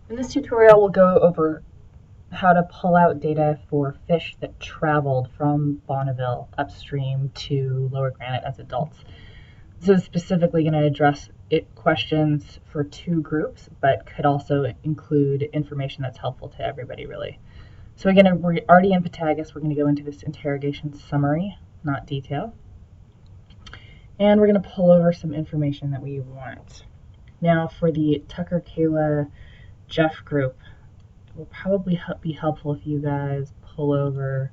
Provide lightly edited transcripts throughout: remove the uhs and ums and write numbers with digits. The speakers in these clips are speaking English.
In this tutorial, we'll go over how to pull out data for fish that traveled from Bonneville upstream to Lower Granite as adults. This is specifically going to address questions for two groups, but could also include information that's helpful to everybody, really. So again, we're already in Patagus. We're going to go into this interrogation summary, not detail. And we're going to pull over some information that we want. Now for the Tucker, Kayla, Jeff group, it will probably be helpful if you guys pull over.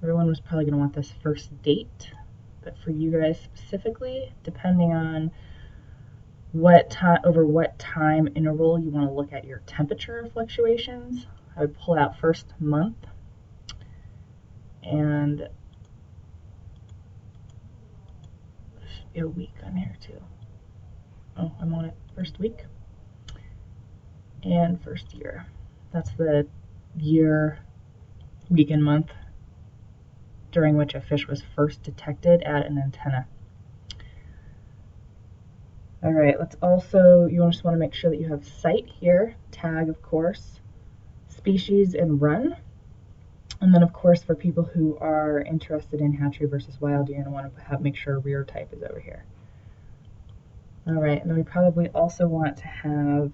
Everyone was probably going to want this first date, but for you guys specifically, depending on over what time interval you want to look at your temperature fluctuations, I would pull out first month and a week on here too. Oh, I'm on it. First week and first year. That's the year, week, and month during which a fish was first detected at an antenna. All right, let's also, you just want to make sure that you have site here, tag, of course, species, and run. And then, of course, for people who are interested in hatchery versus wild, you're going to want to make sure rear type is over here. All right, and then we probably also want to have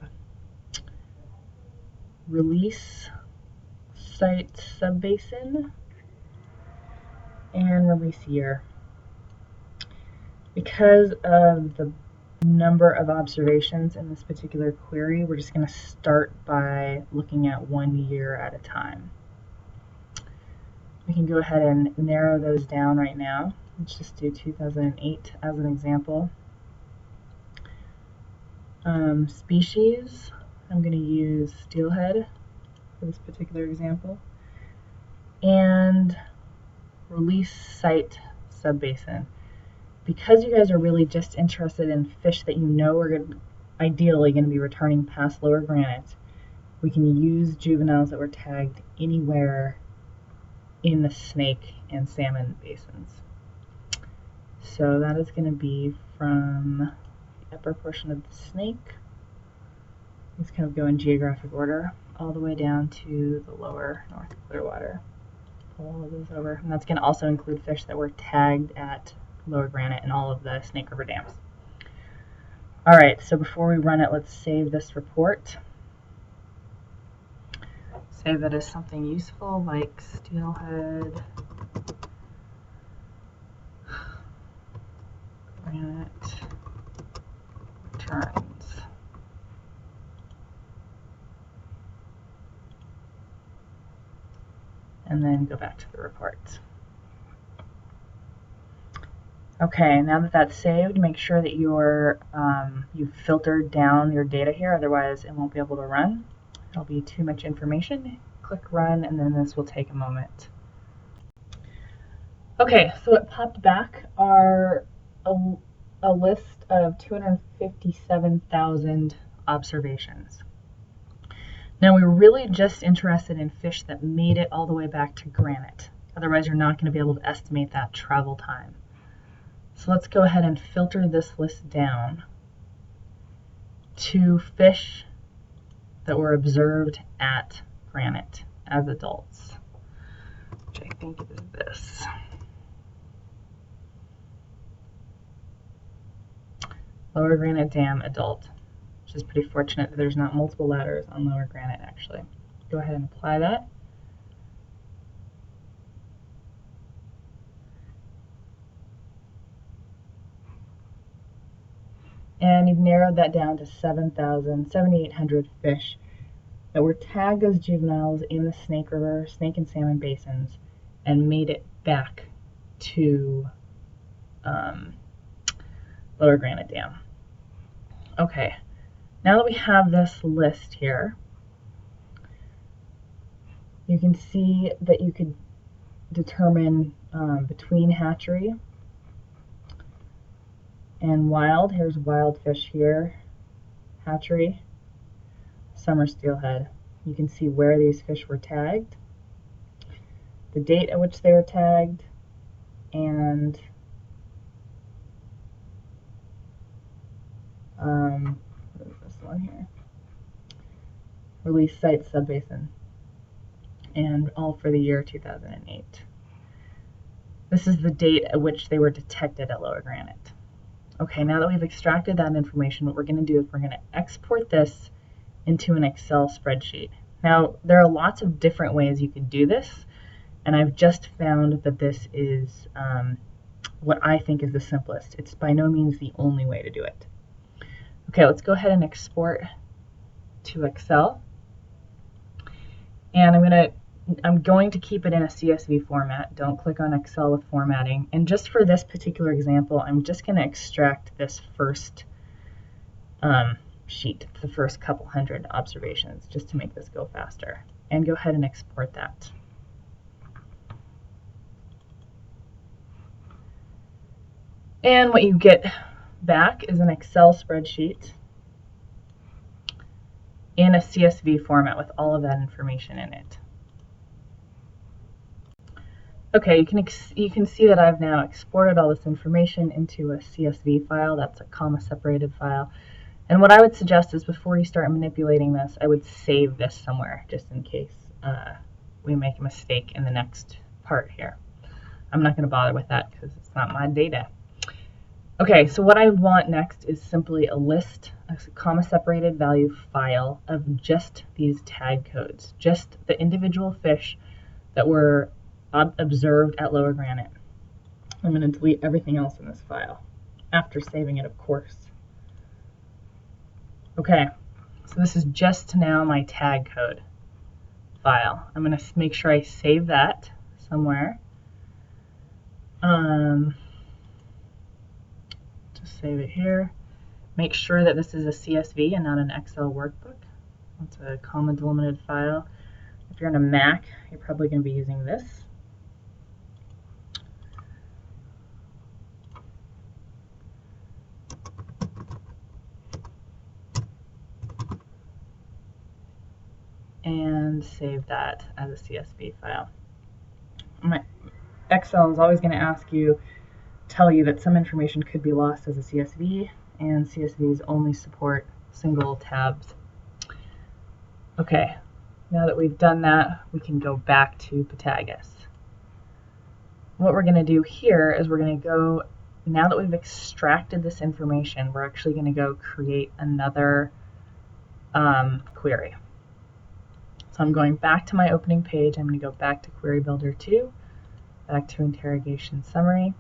release site subbasin and release year. Because of the number of observations in this particular query, we're just going to start by looking at 1 year at a time. We can go ahead and narrow those down right now. Let's just do 2008 as an example. Species, I'm going to use steelhead for this particular example. And release site subbasin. Because you guys are really just interested in fish that you know are ideally going to be returning past Lower Granite, we can use juveniles that were tagged anywhere in the snake and salmon basins. So that is going to be from the upper portion of the snake. These kind of go in geographic order all the way down to the lower North Clearwater. Pull all of those over. And that's going to also include fish that were tagged at Lower Granite and all of the Snake River dams. All right, so before we run it, let's save this report. Save that as something useful like steelhead, granite, returns. And then go back to the report. Okay, now that that's saved, make sure that you've filtered down your data here, otherwise it won't be able to run. It'll be too much information. Click run, and then this will take a moment. Okay, so what popped back are a list of 257,000 observations. Now we're really just interested in fish that made it all the way back to Granite. Otherwise you're not going to be able to estimate that travel time. So let's go ahead and filter this list down to fish that were observed at Granite as adults, which I think is this. Lower Granite Dam adult, which is pretty fortunate that there's not multiple ladders on Lower Granite actually. Go ahead and apply that. And you've narrowed that down to 7,800 fish that were tagged as juveniles in the Snake River, Snake and Salmon basins and made it back to Lower Granite Dam. Okay, now that we have this list here, you can see that you could determine between hatchery and wild. Here's wild fish here, hatchery, summer steelhead. You can see where these fish were tagged, the date at which they were tagged, and what is this one here? release site subbasin, and all for the year 2008. This is the date at which they were detected at Lower Granite. Okay, now that we've extracted that information, what we're going to do is we're going to export this into an Excel spreadsheet. Now, there are lots of different ways you can do this, and I've just found that this is what I think is the simplest. It's by no means the only way to do it. Okay, let's go ahead and export to Excel. And I'm going to keep it in a CSV format. Don't click on Excel with formatting. And just for this particular example, I'm just going to extract this first sheet, the first couple hundred observations, just to make this go faster. And go ahead and export that. And what you get back is an Excel spreadsheet in a CSV format with all of that information in it. Okay, you can see that I've now exported all this information into a CSV file. That's a comma-separated file. And what I would suggest is before you start manipulating this, I would save this somewhere just in case we make a mistake in the next part here. I'm not going to bother with that because it's not my data. Okay, so what I want next is simply a list, a comma-separated value file of just these tag codes, just the individual fish that were observed at Lower Granite. I'm going to delete everything else in this file, after saving it, of course. Okay, so this is just now my tag code file. I'm going to make sure I save that somewhere. Just save it here. Make sure that this is a CSV and not an Excel workbook. It's a comma delimited file. If you're on a Mac, you're probably going to be using this. And save that as a CSV file. Excel is always going to tell you that some information could be lost as a CSV, and CSVs only support single tabs. Okay, now that we've done that, we can go back to Patagus. What we're going to do here is we're going to go, now that we've extracted this information, we're actually going to go create another query. So I'm going back to my opening page. I'm going to go back to Query Builder 2, back to Interrogation Summary,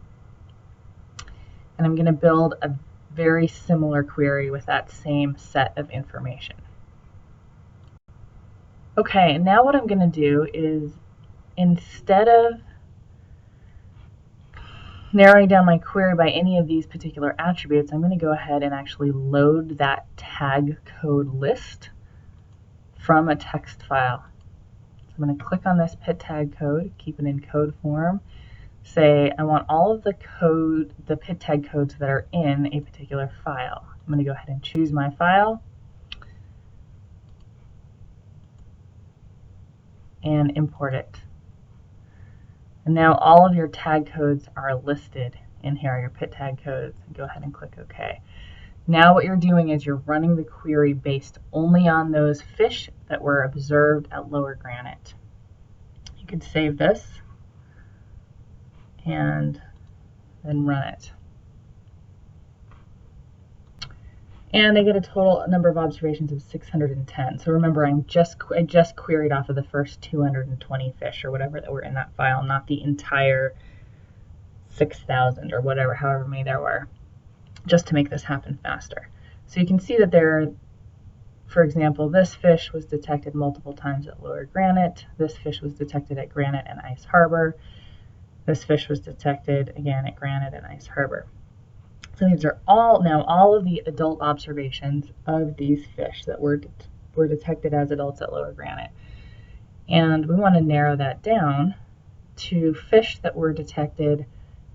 and I'm going to build a very similar query with that same set of information. Okay, now what I'm going to do is, instead of narrowing down my query by any of these particular attributes, I'm going to go ahead and actually load that tag code list from a text file. So I'm going to click on this pit tag code, keep it in code form, say I want all of the pit tag codes that are in a particular file. I'm going to go ahead and choose my file and import it. And now all of your tag codes are listed in here, your pit tag codes. Go ahead and click OK. Now what you're doing is you're running the query based only on those fish that were observed at Lower Granite. You could save this and then run it. And I get a total number of observations of 610. So remember, I just queried off of the first 220 fish or whatever that were in that file, not the entire 6,000 or whatever, however many there were, just to make this happen faster. So you can see that there, for example, this fish was detected multiple times at Lower Granite. This fish was detected at Granite and Ice Harbor. This fish was detected again at Granite and Ice Harbor. So these are all of the adult observations of these fish that were detected as adults at Lower Granite. And we want to narrow that down to fish that were detected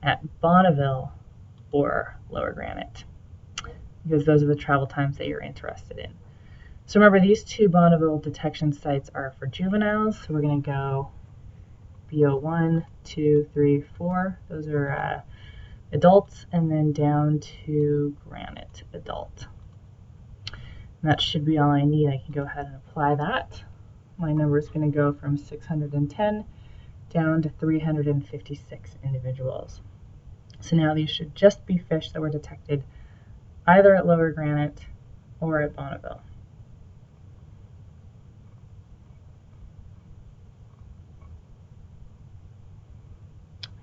at Bonneville or Lower Granite, because those are the travel times that you're interested in. So remember, these two Bonneville detection sites are for juveniles, so we're going to go BO1, 2, 3, 4. Those are adults, and then down to Granite adult. And that should be all I need. I can go ahead and apply that. My number is going to go from 610 down to 356 individuals. So now these should just be fish that were detected either at Lower Granite or at Bonneville.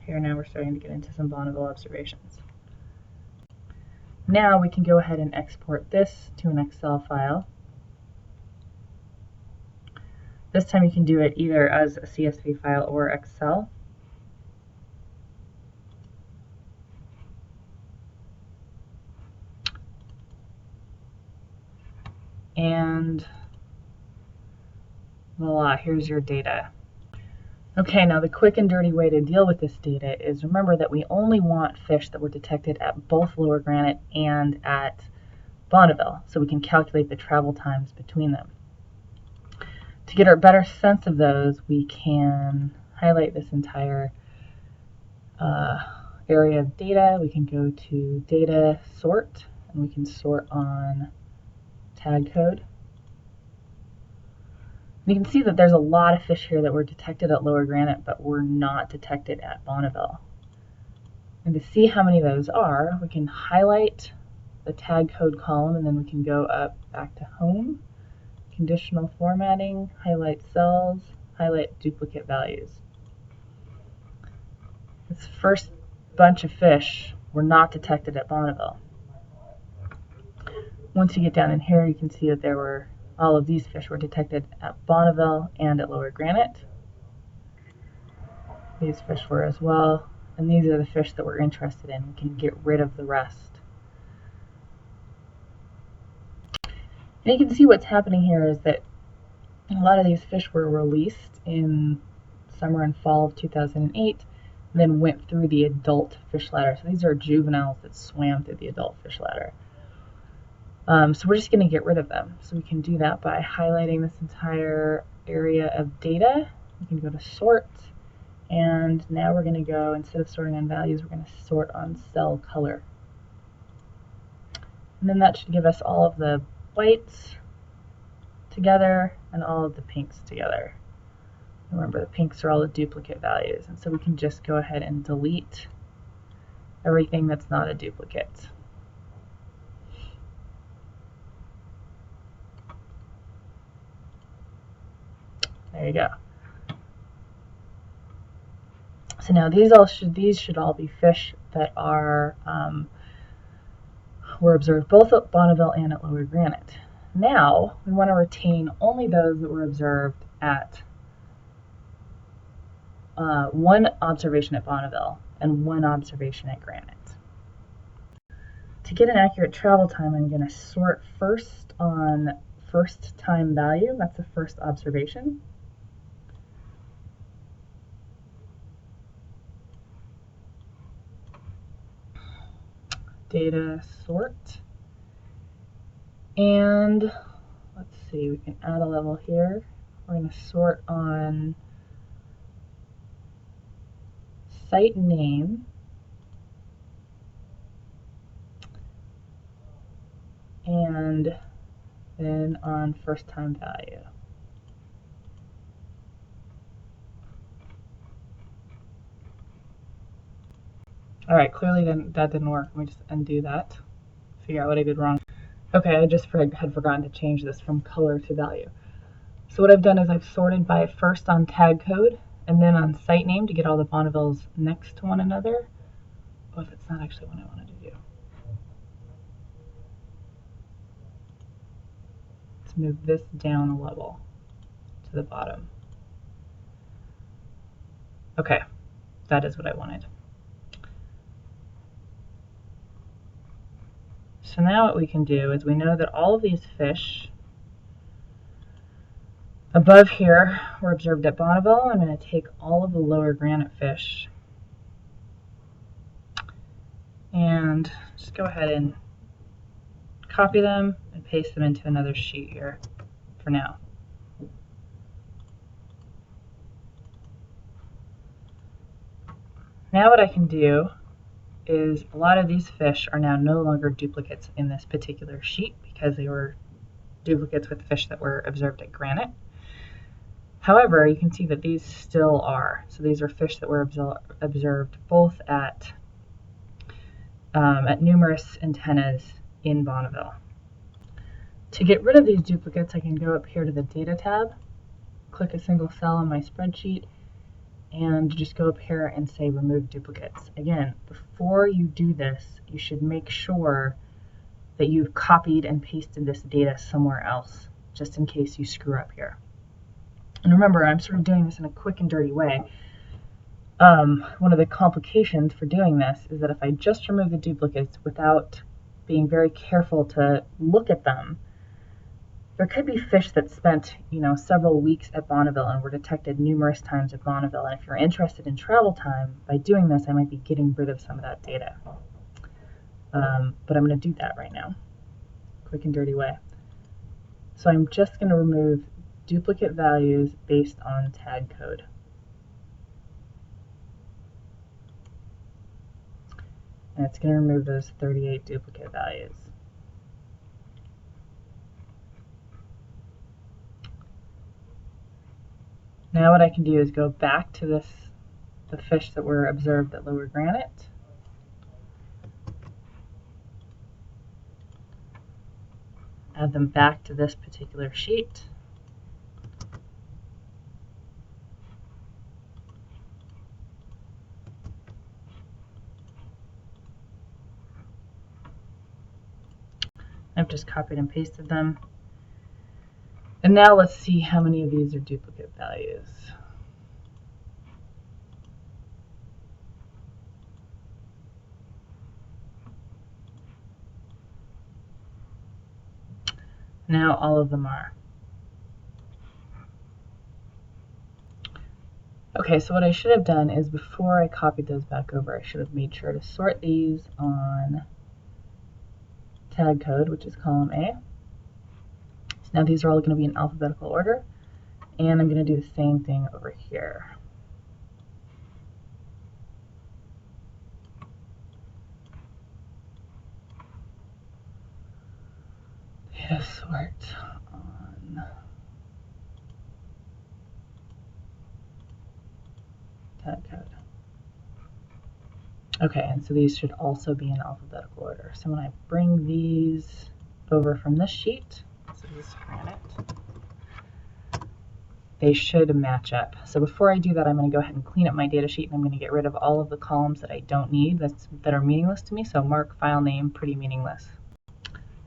Here now we're starting to get into some Bonneville observations. Now we can go ahead and export this to an Excel file. This time you can do it either as a CSV file or Excel. And voila, here's your data. Okay, now the quick and dirty way to deal with this data is remember that we only want fish that were detected at both Lower Granite and at Bonneville, so we can calculate the travel times between them. To get a better sense of those, we can highlight this entire area of data. We can go to Data, Sort, and we can sort on tag code. You can see that there's a lot of fish here that were detected at Lower Granite but were not detected at Bonneville. And to see how many of those are, we can highlight the tag code column and then we can go up back to Home, Conditional Formatting, highlight cells, highlight duplicate values. This first bunch of fish were not detected at Bonneville. Once you get down in here, you can see that all of these fish were detected at Bonneville and at Lower Granite. These fish were as well, and these are the fish that we're interested in. We can get rid of the rest. And you can see what's happening here is that a lot of these fish were released in summer and fall of 2008, and then went through the adult fish ladder. So these are juveniles that swam through the adult fish ladder. So we're just going to get rid of them. So we can do that by highlighting this entire area of data. We can go to Sort, and now we're going to go, instead of sorting on values, we're going to sort on cell color. And then that should give us all of the whites together and all of the pinks together. Remember, the pinks are all the duplicate values, and so we can just go ahead and delete everything that's not a duplicate. There you go. So now these should all be fish that were observed both at Bonneville and at Lower Granite. Now we want to retain only those that were observed at one observation at Bonneville and one observation at Granite. To get an accurate travel time, I'm going to sort first on first time value. That's the first observation. Data sort, and let's see, we can add a level here. We're going to sort on site name and then on first time value. Alright, clearly that didn't work. Let me just undo that. Figure out what I did wrong. Okay, I just had forgotten to change this from color to value. So what I've done is I've sorted by first on tag code and then on site name to get all the Bonnevilles next to one another. But that's not actually what I wanted to do. Let's move this down a level to the bottom. Okay, that is what I wanted. So now what we can do is we know that all of these fish above here were observed at Bonneville. I'm going to take all of the Lower Granite fish and just go ahead and copy them and paste them into another sheet here for now. Now what I can do is a lot of these fish are now no longer duplicates in this particular sheet because they were duplicates with fish that were observed at Granite. However, you can see that these still are. So these are fish that were observed both at numerous antennas in Bonneville. To get rid of these duplicates, I can go up here to the Data tab, click a single cell on my spreadsheet, and just go up here and say Remove Duplicates. Again, before you do this, you should make sure that you've copied and pasted this data somewhere else, just in case you screw up here. And remember, I'm sort of doing this in a quick and dirty way. One of the complications for doing this is that if I just remove the duplicates without being very careful to look at them, there could be fish that spent, several weeks at Bonneville and were detected numerous times at Bonneville. And if you're interested in travel time, by doing this, I might be getting rid of some of that data. But I'm going to do that right now, quick and dirty way. So I'm just going to remove duplicate values based on tag code. And it's going to remove those 38 duplicate values. Now what I can do is go back to the fish that were observed at Lower Granite. Add them back to this particular sheet. I've just copied and pasted them. And now let's see how many of these are duplicate values. Now all of them are. Okay, so what I should have done is before I copied those back over, I should have made sure to sort these on tag code, which is column A. So now these are all going to be in alphabetical order, and I'm going to do the same thing over here. Data sort on tag code. Okay, and so these should also be in alphabetical order. So when I bring these over from this sheet, so this is Granite, they should match up. So before I do that, I'm going to go ahead and clean up my data sheet, and I'm going to get rid of all of the columns that I don't need, that are meaningless to me. So mark file name pretty meaningless.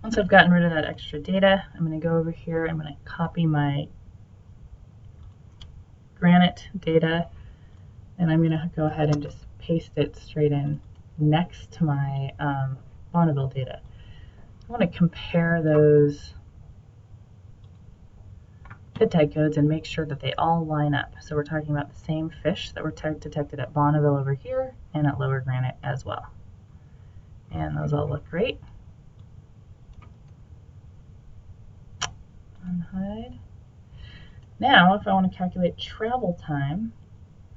Once I've gotten rid of that extra data, I'm going to go over here, I'm going to copy my Granite data, and I'm going to go ahead and just paste it straight in next to my Bonneville data. I want to compare those PID tag codes and make sure that they all line up. So we're talking about the same fish that were detected at Bonneville over here and at Lower Granite as well. And those all look great. Unhide. Now, if I want to calculate travel time,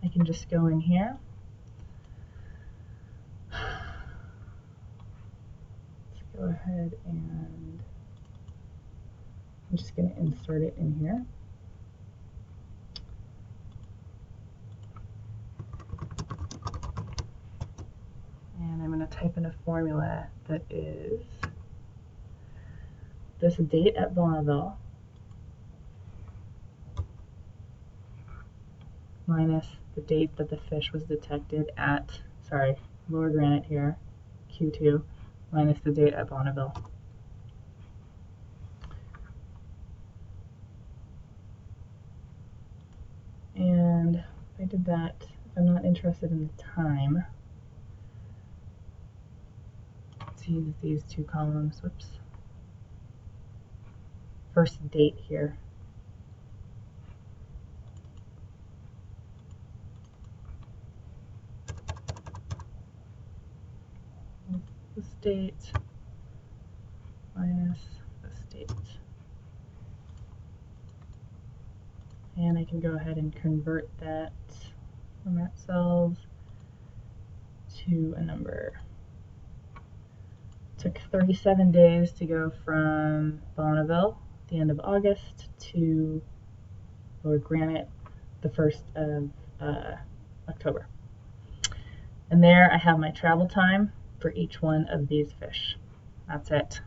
I can just go in here. Let's go ahead and I'm just going to insert it in here. And I'm going to type in a formula that is this date at Bonneville minus the date that the fish was detected at, Lower Granite here, Q2, minus the date at Bonneville. And if I did that, if I'm not interested in the time, let's use these two columns, whoops. First date here. This date minus this date. And I can go ahead and convert that format cells to a number. It took 37 days to go from Bonneville the end of August to Lower Granite the 1st of October. And there I have my travel time for each one of these fish. That's it.